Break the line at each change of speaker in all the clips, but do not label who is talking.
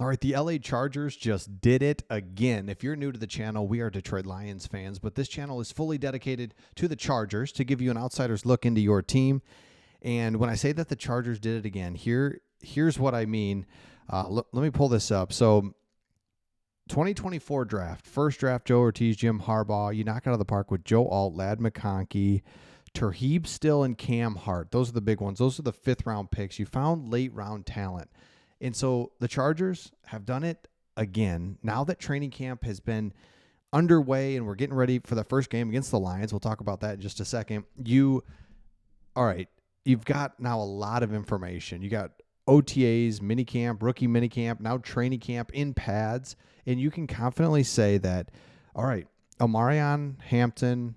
All right, the LA Chargers just did it again. If you're new to the channel, we are Detroit Lions fans, but this channel is fully dedicated to the Chargers to give you an outsider's look into your team. And when I say that the Chargers did it again, here's what I mean. Let me pull this up. So 2024 draft, first draft, Joe Ortiz, Jim Harbaugh. You knock it out of the park with Joe Alt, Ladd McConkey, Terheeb Still, and Cam Hart. Those are the big ones. Those are the fifth-round picks. You found late-round talent. And so the Chargers have done it again. Now that training camp has been underway and we're getting ready for the first game against the Lions, we'll talk about that in just a second. You've got now a lot of information. You got OTAs, minicamp, rookie minicamp, now training camp in pads, and you can confidently say that, all right, Omarion Hampton,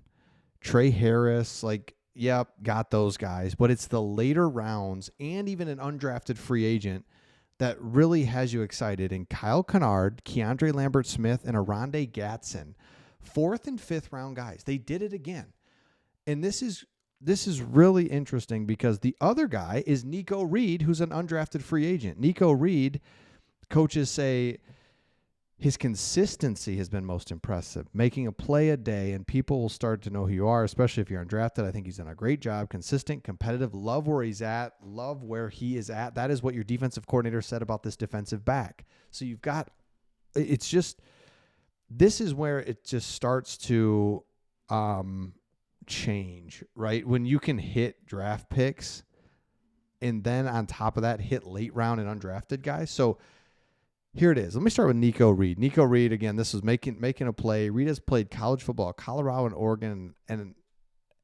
Trey Harris, yep, got those guys, but it's the later rounds and even an undrafted free agent that really has you excited. And Kyle Kennard, Keandre Lambert-Smith, and Aronde Gatson, fourth and fifth round guys. They did it again. And this is really interesting because the other guy is Nico Reed, who's an undrafted free agent. Nico Reed, coaches say his consistency has been most impressive, making a play a day, and people will start to know who you are, especially if you're undrafted. I think he's done a great job, consistent, competitive, love where he's at, love where he is at. That is what your defensive coordinator said about this defensive back. So you've got, this is where it just starts to change, right? When you can hit draft picks and then on top of that, hit late round and undrafted guys. So here it is. Let me start with Nico Reed. Nico Reed, again, this was making a play. Reed has played college football at Colorado and Oregon and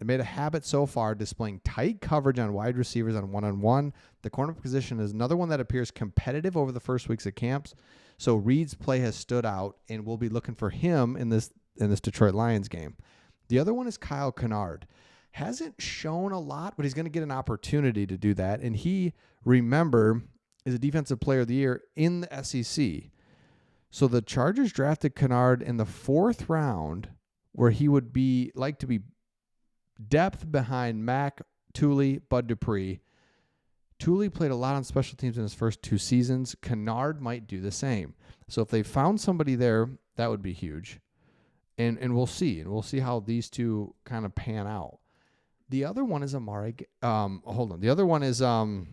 made a habit so far displaying tight coverage on wide receivers on one-on-one. The corner position is another one that appears competitive over the first weeks of camps. So Reed's play has stood out, and we'll be looking for him in this Detroit Lions game. The other one is Kyle Kennard. Hasn't shown a lot, but he's going to get an opportunity to do that. And he, remember, is a defensive player of the year in the SEC. So the Chargers drafted Kennard in the fourth round, where he would be depth behind Mac, Tooley, Bud Dupree. Tooley played a lot on special teams in his first two seasons. Kennard might do the same. So if they found somebody there, that would be huge. And we'll see. And we'll see how these two kind of pan out. The other one is Amari. Hold on. The other one is not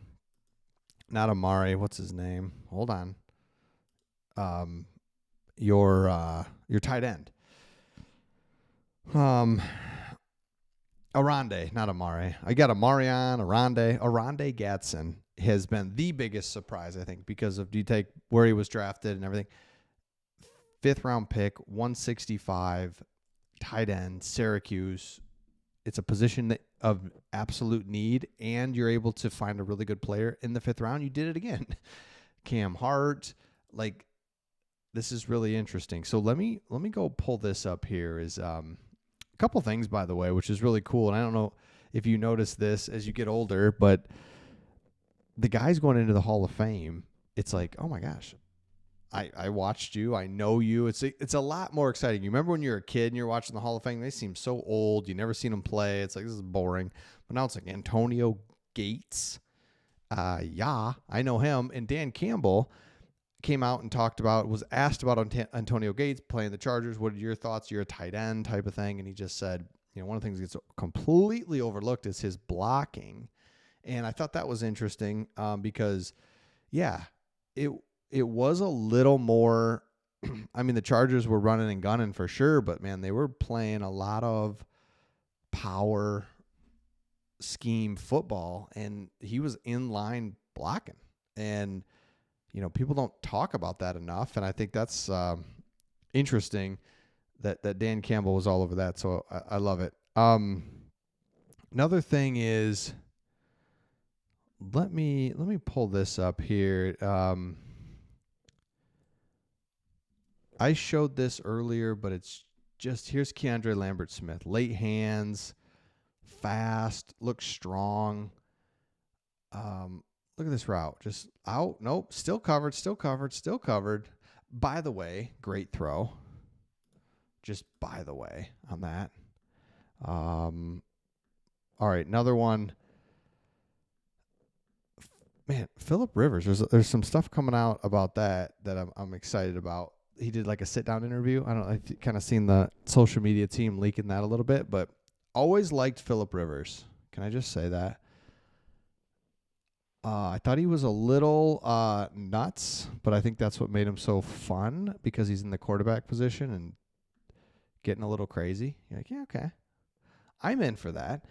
Amari. What's his name? Hold on. Your tight end. Aronde, not Amari. I got Amarion, Aronde Gatson has been the biggest surprise, I think, because of, do you take where he was drafted and everything? Fifth round pick, 165, tight end, Syracuse. It's a position of absolute need, and you're able to find a really good player in the fifth round. You did it again. Cam Hart, this is really interesting. So let me go pull this up here. Is a couple things, by the way, which is really cool. And I don't know if you notice this as you get older, but the guys going into the Hall of Fame, it's like, oh my gosh, I watched you. I know you. It's a lot more exciting. You remember when you were a kid and you're watching the Hall of Fame? They seem so old. You never seen them play. It's like, this is boring. But now it's like Antonio Gates. Yeah, I know him. And Dan Campbell came out and was asked about Antonio Gates playing the Chargers. What are your thoughts? You're a tight end type of thing. And he just said, one of the things that gets completely overlooked is his blocking. And I thought that was interesting because, yeah, it was a little more, I mean, the Chargers were running and gunning for sure, but man, they were playing a lot of power scheme football, and he was in line blocking. And, people don't talk about that enough. And I think that's interesting that Dan Campbell was all over that. So I love it. Another thing is, let me pull this up here. I showed this earlier, but it's just, here's Keandre Lambert-Smith. Late hands, fast, looks strong. Look at this route. Just out. Nope. Still covered. By the way, great throw. Just by the way on that. All right, another one. Man, Phillip Rivers. There's some stuff coming out about that I'm excited about. He did like a sit down interview. I don't know if you kind of seen the social media team leaking that a little bit, but always liked Phillip Rivers. Can I just say that? I thought he was a little nuts, but I think that's what made him so fun because he's in the quarterback position and getting a little crazy. You're like, yeah, okay, I'm in for that.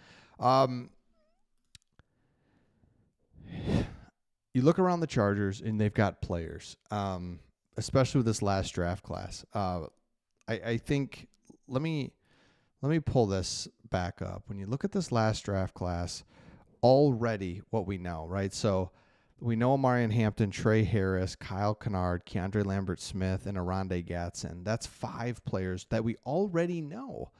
You look around the Chargers and they've got players, especially with this last draft class. I think let me pull this back up. When you look at this last draft class, already what we know, right? So we know Amarian Hampton, Trey Harris, Kyle Kennard, Keandre Lambert-Smith, and Oronde Gadsden. That's 5 players that we already know.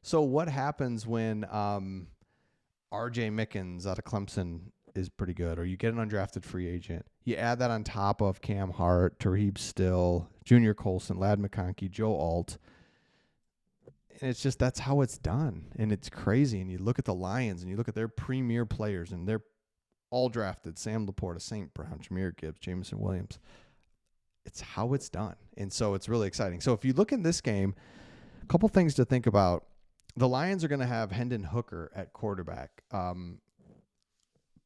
So what happens when R.J. Mickens out of Clemson is pretty good, or you get an undrafted free agent? You add that on top of Cam Hart, Tarheeb Still, Junior Colson, Ladd McConkey, Joe Alt. And it's just, that's how it's done. And it's crazy. And you look at the Lions and you look at their premier players and they're all drafted. Sam Laporta, St. Brown, Jahmyr Gibbs, Jameson Williams. It's how it's done. And so it's really exciting. So if you look in this game, a couple things to think about. The Lions are going to have Hendon Hooker at quarterback.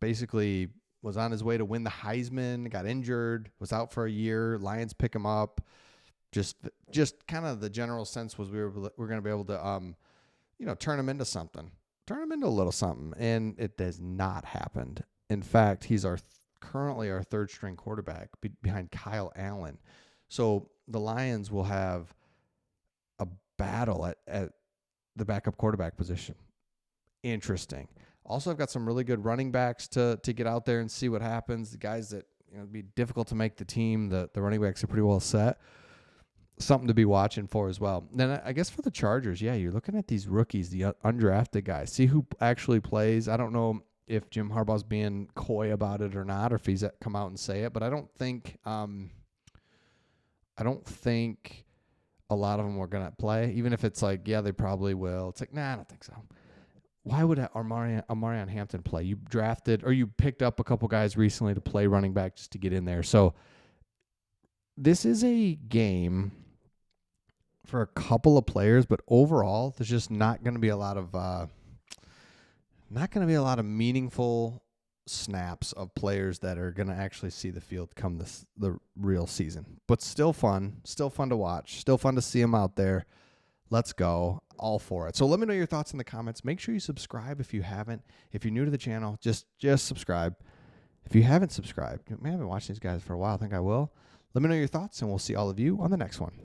Basically was on his way to win the Heisman, got injured, was out for a year. Lions pick him up. Just kind of the general sense was we're going to be able to, turn him into something, turn him into a little something. And it has not happened. In fact, he's currently our third string quarterback behind Kyle Allen. So the Lions will have a battle at the backup quarterback position. Interesting. Also, I've got some really good running backs to get out there and see what happens. The guys that, it'd be difficult to make the team. The running backs are pretty well set. Something to be watching for as well. Then I guess for the Chargers, yeah, you're looking at these rookies, the undrafted guys. See who actually plays. I don't know if Jim Harbaugh's being coy about it or not, or if he's come out and say it, but I don't think a lot of them are gonna play. Even if it's like, yeah, they probably will. It's like, nah, I don't think so. Why would Amarian Hampton play? You drafted or you picked up a couple guys recently to play running back just to get in there. So this is a game for a couple of players, but overall, there's just not going to be a lot of meaningful snaps of players that are going to actually see the field come the real season. But still fun to watch, still fun to see them out there. Let's go, all for it. So let me know your thoughts in the comments. Make sure you subscribe if you haven't. If you're new to the channel, just subscribe. If you haven't subscribed, I haven't watched these guys for a while. I think I will. Let me know your thoughts, and we'll see all of you on the next one.